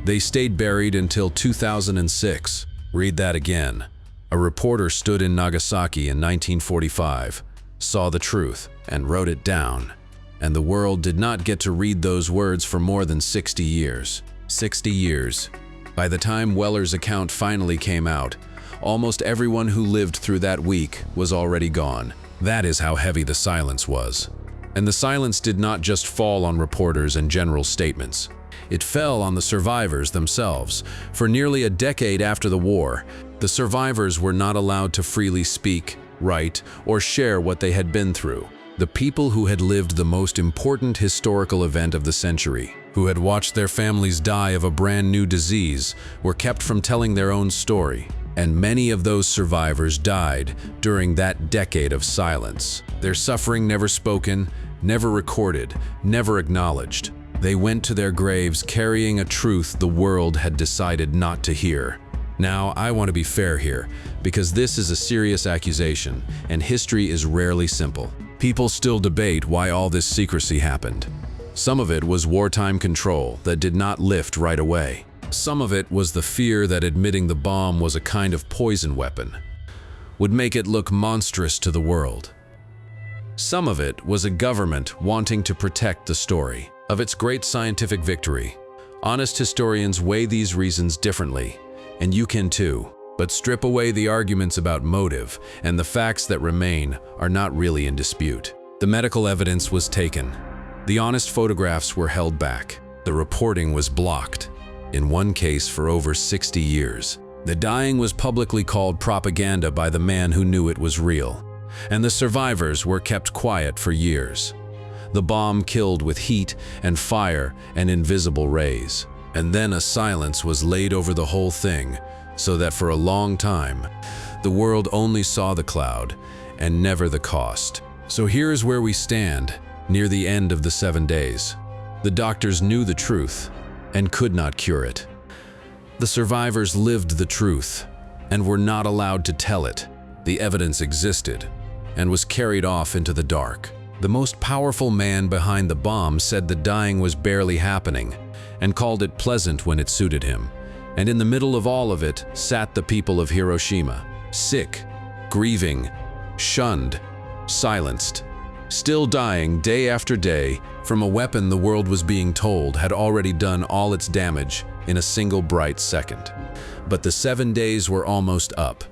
They stayed buried until 2006. Read that again. A reporter stood in Nagasaki in 1945, saw the truth, and wrote it down. And the world did not get to read those words for more than 60 years. 60 years. By the time Weller's account finally came out, almost everyone who lived through that week was already gone. That is how heavy the silence was. And the silence did not just fall on reporters and general statements. It fell on the survivors themselves. For nearly a decade after the war, the survivors were not allowed to freely speak, write, or share what they had been through. The people who had lived the most important historical event of the century, who had watched their families die of a brand new disease, were kept from telling their own story. And many of those survivors died during that decade of silence. Their suffering never spoken, never recorded, never acknowledged. They went to their graves carrying a truth the world had decided not to hear. Now, I want to be fair here, because this is a serious accusation, and history is rarely simple. People still debate why all this secrecy happened. Some of it was wartime control that did not lift right away. Some of it was the fear that admitting the bomb was a kind of poison weapon would make it look monstrous to the world. Some of it was a government wanting to protect the story of its great scientific victory. Honest historians weigh these reasons differently, and you can too. But strip away the arguments about motive, and the facts that remain are not really in dispute. The medical evidence was taken. The honest photographs were held back. The reporting was blocked, in one case for over 60 years. The dying was publicly called propaganda by the man who knew it was real, and the survivors were kept quiet for years. The bomb killed with heat and fire and invisible rays. And then a silence was laid over the whole thing, so that for a long time, the world only saw the cloud and never the cost. So here is where we stand, near the end of the 7 days. The doctors knew the truth and could not cure it. The survivors lived the truth and were not allowed to tell it. The evidence existed and was carried off into the dark. The most powerful man behind the bomb said the dying was barely happening and called it pleasant when it suited him. And in the middle of all of it sat the people of Hiroshima, sick, grieving, shunned, silenced. still dying day after day from a weapon the world was being told had already done all its damage in a single bright second. But the 7 days were almost up,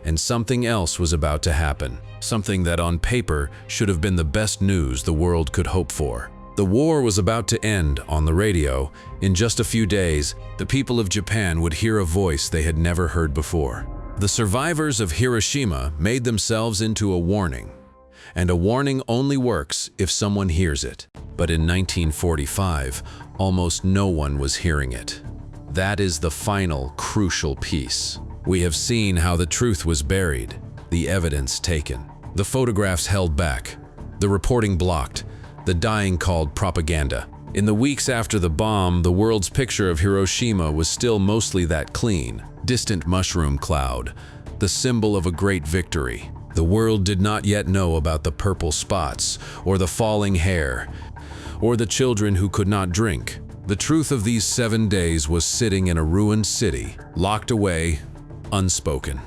and something else was about to happen, something that on paper should have been the best news the world could hope for. The war was about to end. On the radio. In just a few days, the people of Japan would hear a voice they had never heard before. The survivors of Hiroshima made themselves into a warning, and a warning only works if someone hears it. But in 1945, almost no one was hearing it. That is the final, crucial piece. We have seen how the truth was buried, the evidence taken, the photographs held back, the reporting blocked, the dying called propaganda. In the weeks after the bomb, the world's picture of Hiroshima was still mostly that clean, distant mushroom cloud, the symbol of a great victory. The world did not yet know about the purple spots, or the falling hair, or the children who could not drink. The truth of these 7 days was sitting in a ruined city, locked away, unspoken.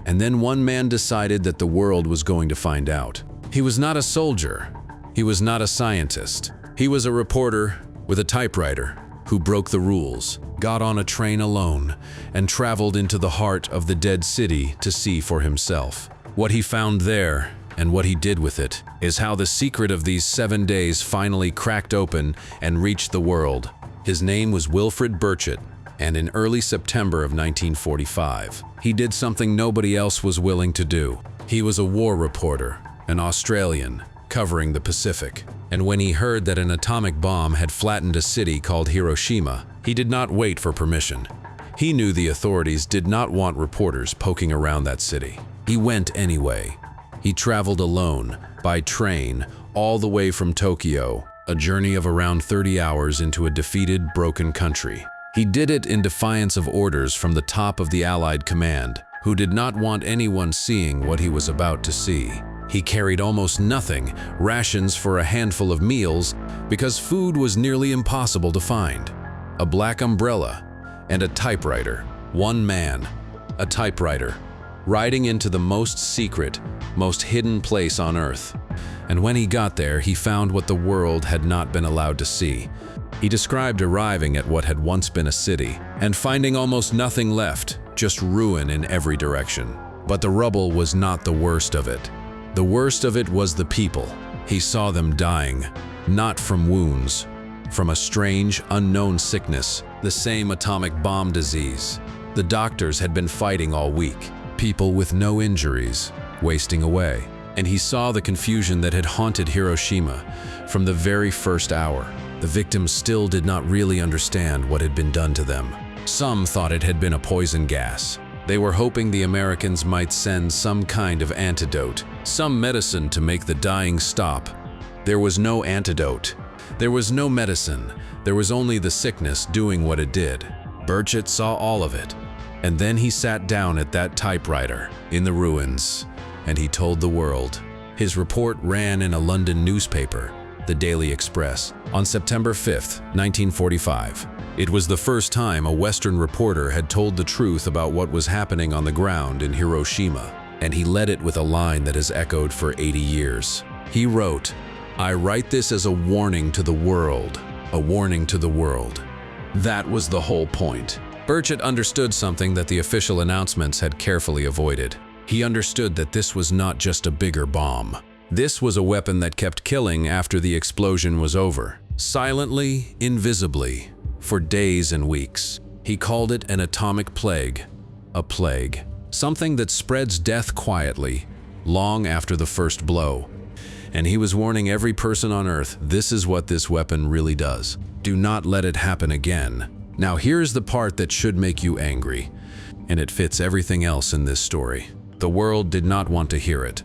And then one man decided that the world was going to find out. He was not a soldier. He was not a scientist. He was a reporter with a typewriter who broke the rules, got on a train alone, and traveled into the heart of the dead city to see for himself. What he found there, and what he did with it, is how the secret of these 7 days finally cracked open and reached the world. His name was Wilfred Burchett, and in early September of 1945, he did something nobody else was willing to do. He was a war reporter, an Australian, covering the Pacific. And when he heard that an atomic bomb had flattened a city called Hiroshima, he did not wait for permission. He knew the authorities did not want reporters poking around that city. He went anyway. He traveled alone, by train, all the way from Tokyo, a journey of around 30 hours into a defeated, broken country. He did it in defiance of orders from the top of the Allied command, who did not want anyone seeing what he was about to see. He carried almost nothing, rations for a handful of meals, because food was nearly impossible to find. A black umbrella and a typewriter. One man, a typewriter, riding into the most secret, most hidden place on Earth. And when he got there, he found what the world had not been allowed to see. He described arriving at what had once been a city and finding almost nothing left, just ruin in every direction. But the rubble was not the worst of it. The worst of it was the people. He saw them dying, not from wounds, from a strange, unknown sickness, the same atomic bomb disease. The doctors had been fighting all week, people with no injuries, wasting away. And he saw the confusion that had haunted Hiroshima from the very first hour. The victims still did not really understand what had been done to them. Some thought it had been a poison gas. They were hoping the Americans might send some kind of antidote, some medicine to make the dying stop. There was no antidote. There was no medicine. There was only the sickness doing what it did. Burchett saw all of it. And then he sat down at that typewriter in the ruins, and he told the world. His report ran in a London newspaper, the Daily Express, on September 5th, 1945. It was the first time a Western reporter had told the truth about what was happening on the ground in Hiroshima, and he led it with a line that has echoed for 80 years. He wrote, "I write this as a warning to the world, a warning to the world." That was the whole point. Burchett understood something that the official announcements had carefully avoided. He understood that this was not just a bigger bomb. This was a weapon that kept killing after the explosion was over, silently, invisibly, for days and weeks. He called it an atomic plague, a plague, something that spreads death quietly, long after the first blow. And he was warning every person on Earth, this is what this weapon really does. Do not let it happen again. Now here's the part that should make you angry, and it fits everything else in this story. The world did not want to hear it.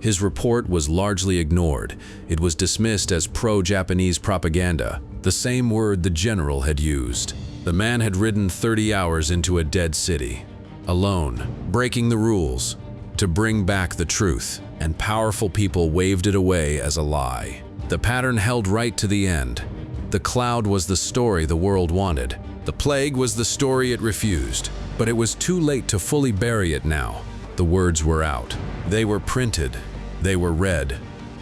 His report was largely ignored. It was dismissed as pro-Japanese propaganda, the same word the general had used. The man had ridden 30 hours into a dead city, alone, breaking the rules, to bring back the truth, and powerful people waved it away as a lie. The pattern held right to the end. The cloud was the story the world wanted. The plague was the story it refused. But it was too late to fully bury it now. The words were out. They were printed. They were read.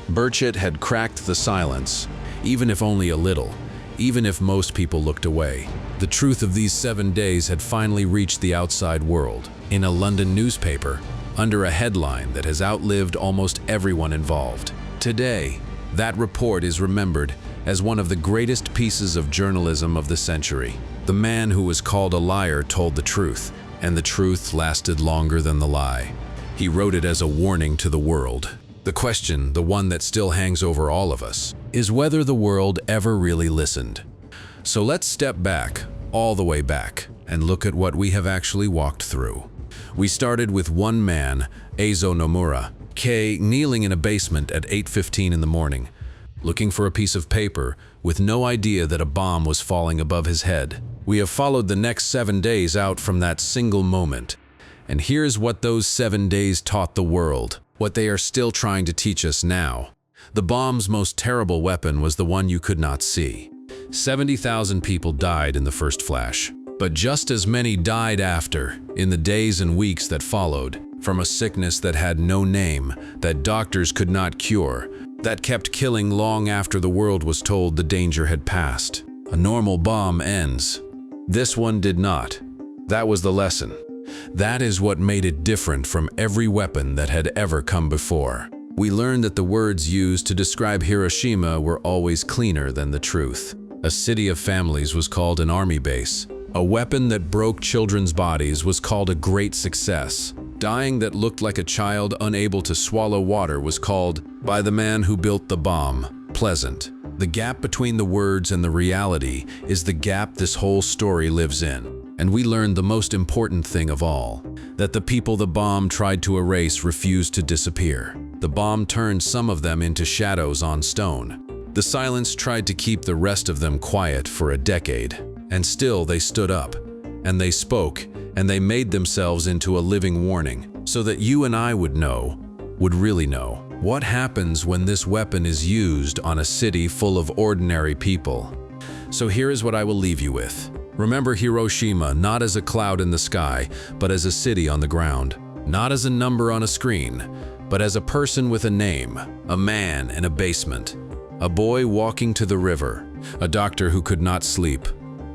Burchett had cracked the silence, even if only a little, even if most people looked away. The truth of these 7 days had finally reached the outside world, in a London newspaper, under a headline that has outlived almost everyone involved. Today, that report is remembered as one of the greatest pieces of journalism of the century. The man who was called a liar told the truth, and the truth lasted longer than the lie. He wrote it as a warning to the world. The question, the one that still hangs over all of us, is whether the world ever really listened. So let's step back, all the way back, and look at what we have actually walked through. We started with one man, Eizo Nomura, kneeling in a basement at 8:15 in the morning, looking for a piece of paper with no idea that a bomb was falling above his head. We have followed the next 7 days out from that single moment. And here's what those 7 days taught the world, what they are still trying to teach us now. The bomb's most terrible weapon was the one you could not see. 70,000 people died in the first flash. But just as many died after, in the days and weeks that followed, from a sickness that had no name, that doctors could not cure, that kept killing long after the world was told the danger had passed. A normal bomb ends. This one did not. That was the lesson. That is what made it different from every weapon that had ever come before. We learned that the words used to describe Hiroshima were always cleaner than the truth. A city of families was called an army base. A weapon that broke children's bodies was called a great success. Dying that looked like a child unable to swallow water was called, by the man who built the bomb, pleasant. The gap between the words and the reality is the gap this whole story lives in. And we learned the most important thing of all, that the people the bomb tried to erase refused to disappear. The bomb turned some of them into shadows on stone. The silence tried to keep the rest of them quiet for a decade. And still they stood up, and they spoke, and they made themselves into a living warning, so that you and I would really know, what happens when this weapon is used on a city full of ordinary people. So here is what I will leave you with. Remember Hiroshima not as a cloud in the sky, but as a city on the ground. Not as a number on a screen, but as a person with a name, a man in a basement, a boy walking to the river, a doctor who could not sleep,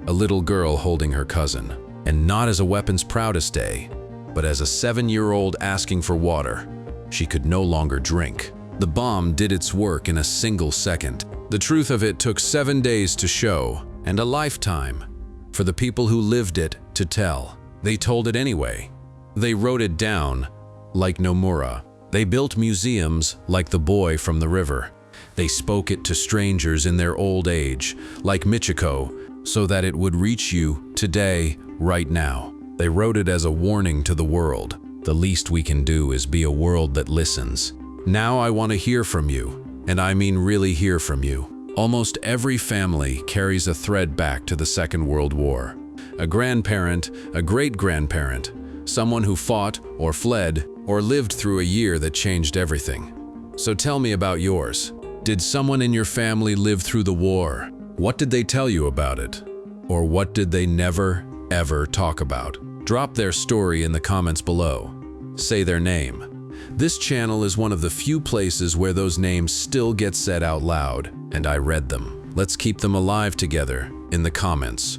a little girl holding her cousin. And not as a weapon's proudest day, but as a 7-year-old asking for water. She could no longer drink. The bomb did its work in a single second. The truth of it took 7 days to show, and a lifetime for the people who lived it to tell. They told it anyway. They wrote it down, like Nomura. They built museums, like the boy from the river. They spoke it to strangers in their old age, like Michiko, so that it would reach you today, right now. They wrote it as a warning to the world. The least we can do is be a world that listens. Now I want to hear from you, and I mean really hear from you. Almost every family carries a thread back to the Second World War. A grandparent, a great-grandparent, someone who fought or fled or lived through a year that changed everything. So tell me about yours. Did someone in your family live through the war? What did they tell you about it? Or what did they never, ever talk about? Drop their story in the comments below. Say their name. This channel is one of the few places where those names still get said out loud, and I read them. Let's keep them alive together in the comments.